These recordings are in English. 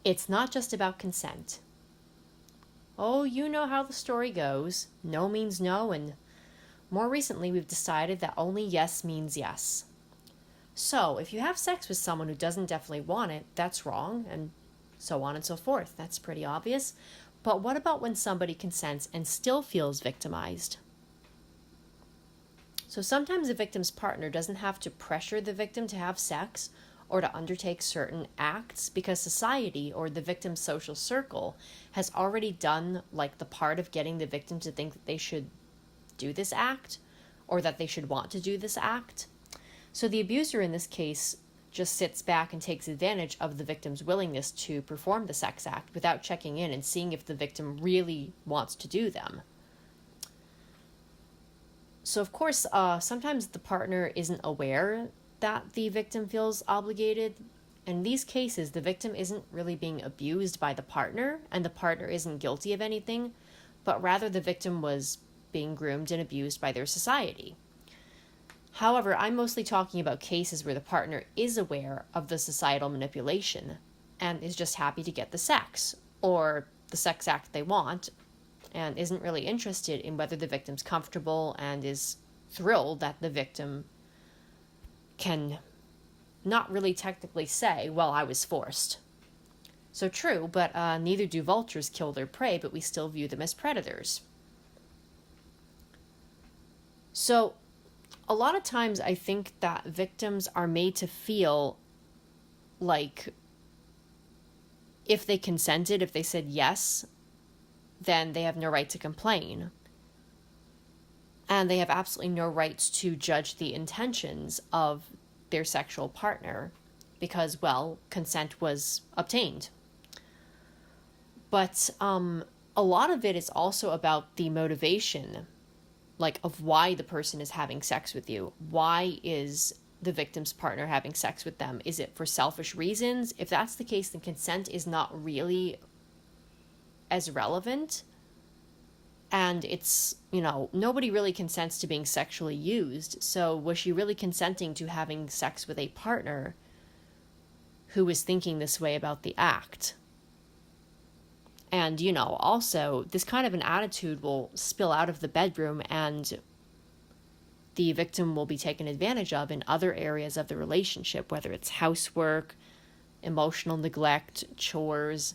It's not just about consent. Oh, you know how the story goes. No means no, and more recently we've decided that only yes means yes. So, if you have sex with someone who doesn't definitely want it, that's wrong, and so on and so forth. That's pretty obvious. But what about when somebody consents and still feels victimized? So sometimes a victim's partner doesn't have to pressure the victim to have sex or to undertake certain acts because society or the victim's social circle has already done like the part of getting the victim to think that they should do this act or that they should want to do this act. So the abuser in this case just sits back and takes advantage of the victim's willingness to perform the sex act without checking in and seeing if the victim really wants to do them. So, of course, sometimes the partner isn't aware that the victim feels obligated. In these cases, the victim isn't really being abused by the partner, and the partner isn't guilty of anything, but rather the victim was being groomed and abused by their society. However, I'm mostly talking about cases where the partner is aware of the societal manipulation and is just happy to get the sex, or the sex act they want, and isn't really interested in whether the victim's comfortable and is thrilled that the victim can not really technically say, well, I was forced. So true, but neither do vultures kill their prey, but we still view them as predators. So a lot of times I think that victims are made to feel like if they consented, if they said yes, then they have no right to complain. And they have absolutely no rights to judge the intentions of their sexual partner because, well, consent was obtained. But a lot of it is also about the motivation, like of why the person is having sex with you. Why is the victim's partner having sex with them? Is it for selfish reasons? If that's the case, then consent is not really as relevant. And it's, nobody really consents to being sexually used. So was she really consenting to having sex with a partner who was thinking this way about the act? And, also, this kind of an attitude will spill out of the bedroom and the victim will be taken advantage of in other areas of the relationship, whether it's housework, emotional neglect, chores,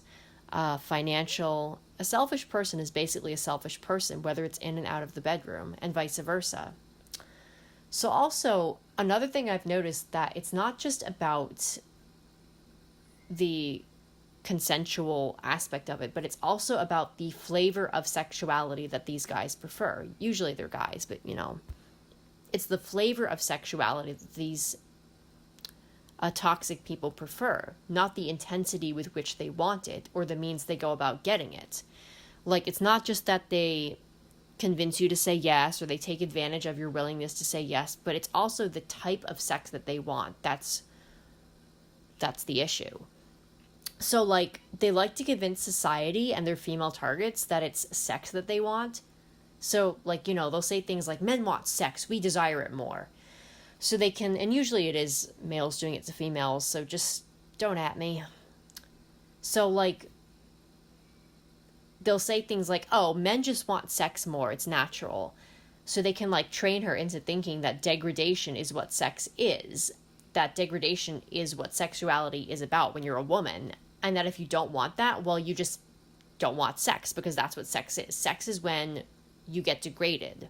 financial. A selfish person is basically a selfish person, whether it's in and out of the bedroom, and vice versa. So also, another thing I've noticed that it's not just about the consensual aspect of it, but it's also about the flavor of sexuality that these guys prefer. Usually they're guys, but it's the flavor of sexuality that these toxic people prefer, not the intensity with which they want it or the means they go about getting it. Like, it's not just that they convince you to say yes or they take advantage of your willingness to say yes, but it's also the type of sex that they want. That's the issue. So, like, they like to convince society and their female targets that it's sex that they want. So, like, they'll say things like, men want sex, we desire it more. So they can, and usually it is males doing it to females, so just don't at me. So, like, they'll say things like, oh, men just want sex more, it's natural. So they can, like, train her into thinking that degradation is what sex is, that degradation is what sexuality is about when you're a woman, and that if you don't want that, well, you just don't want sex, because that's what sex is. Sex is when you get degraded.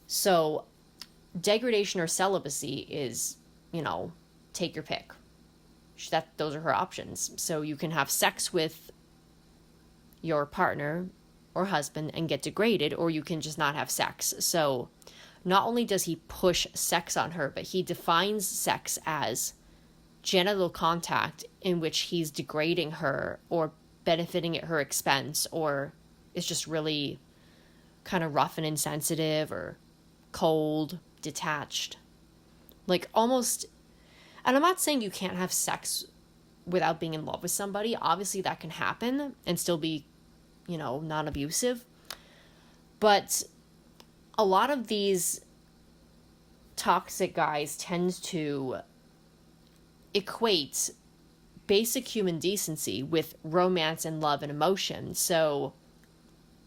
So degradation or celibacy is, take your pick. Those are her options. So you can have sex with your partner or husband and get degraded, or you can just not have sex. So not only does he push sex on her, but he defines sex as genital contact in which he's degrading her or benefiting at her expense, or is just really kind of rough and insensitive or cold, detached. Like, almost, and I'm not saying you can't have sex without being in love with somebody. Obviously that can happen and still be, non-abusive. But a lot of these toxic guys tend to equate basic human decency with romance and love and emotion. So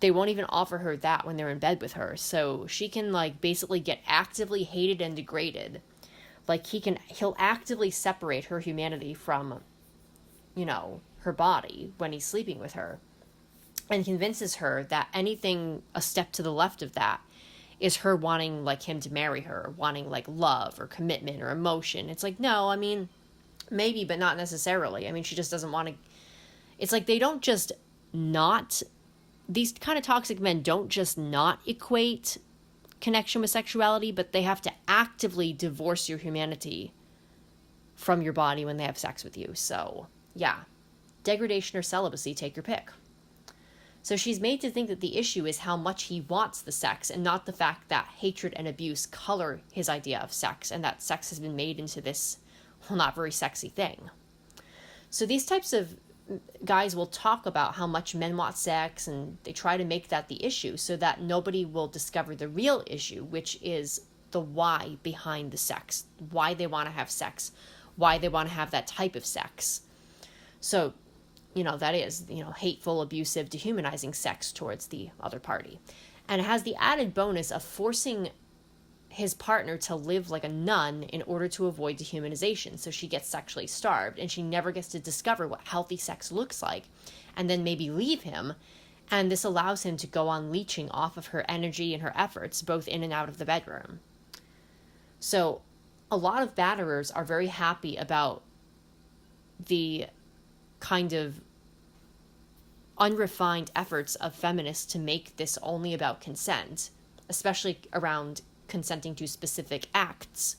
they won't even offer her that when they're in bed with her. So she can like basically get actively hated and degraded. Like he'll actively separate her humanity from, her body when he's sleeping with her, and convinces her that anything a step to the left of that is her wanting like him to marry her, wanting like love or commitment or emotion. It's like, no, I mean, maybe, but not necessarily. I mean, she just doesn't want to. It's like they don't just not. These kind of toxic men don't just not equate connection with sexuality, but they have to actively divorce your humanity from your body when they have sex with you. So, yeah. Degradation or celibacy, take your pick. So she's made to think that the issue is how much he wants the sex and not the fact that hatred and abuse color his idea of sex and that sex has been made into this, not very sexy thing. So these types of guys will talk about how much men want sex, and they try to make that the issue so that nobody will discover the real issue, which is the why behind the sex, why they want to have sex, why they want to have that type of sex. So, that is, hateful, abusive, dehumanizing sex towards the other party. And it has the added bonus of forcing his partner to live like a nun in order to avoid dehumanization. So she gets sexually starved and she never gets to discover what healthy sex looks like and then maybe leave him. And this allows him to go on leeching off of her energy and her efforts, both in and out of the bedroom. So a lot of batterers are very happy about the kind of unrefined efforts of feminists to make this only about consent, especially around consenting to specific acts,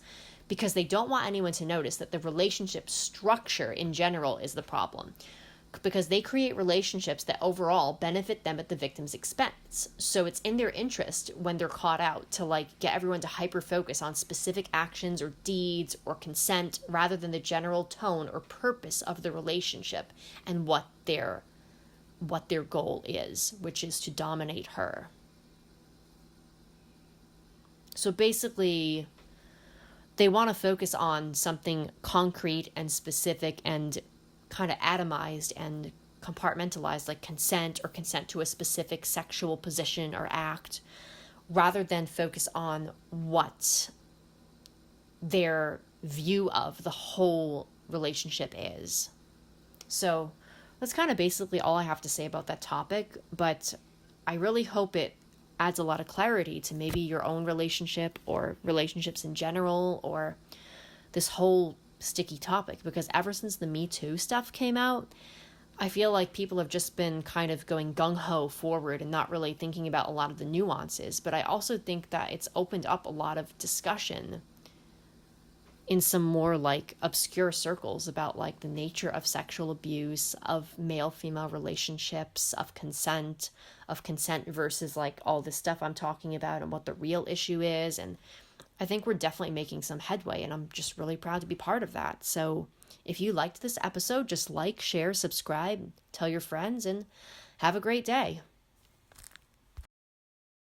because they don't want anyone to notice that the relationship structure in general is the problem, because they create relationships that overall benefit them at the victim's expense. So it's in their interest when they're caught out to get everyone to hyper focus on specific actions or deeds or consent rather than the general tone or purpose of the relationship and what their goal is, which is to dominate her. So basically, they want to focus on something concrete and specific and kind of atomized and compartmentalized, like consent or consent to a specific sexual position or act, rather than focus on what their view of the whole relationship is. So that's kind of basically all I have to say about that topic, but I really hope it adds a lot of clarity to maybe your own relationship or relationships in general or this whole sticky topic, because ever since the Me Too stuff came out, I feel like people have just been kind of going gung-ho forward and not really thinking about a lot of the nuances. But I also think that it's opened up a lot of discussion in some more obscure circles about the nature of sexual abuse, of male-female relationships, of consent versus all this stuff I'm talking about and what the real issue is. And I think we're definitely making some headway, and I'm just really proud to be part of that. So if you liked this episode, just share, subscribe, tell your friends, and have a great day.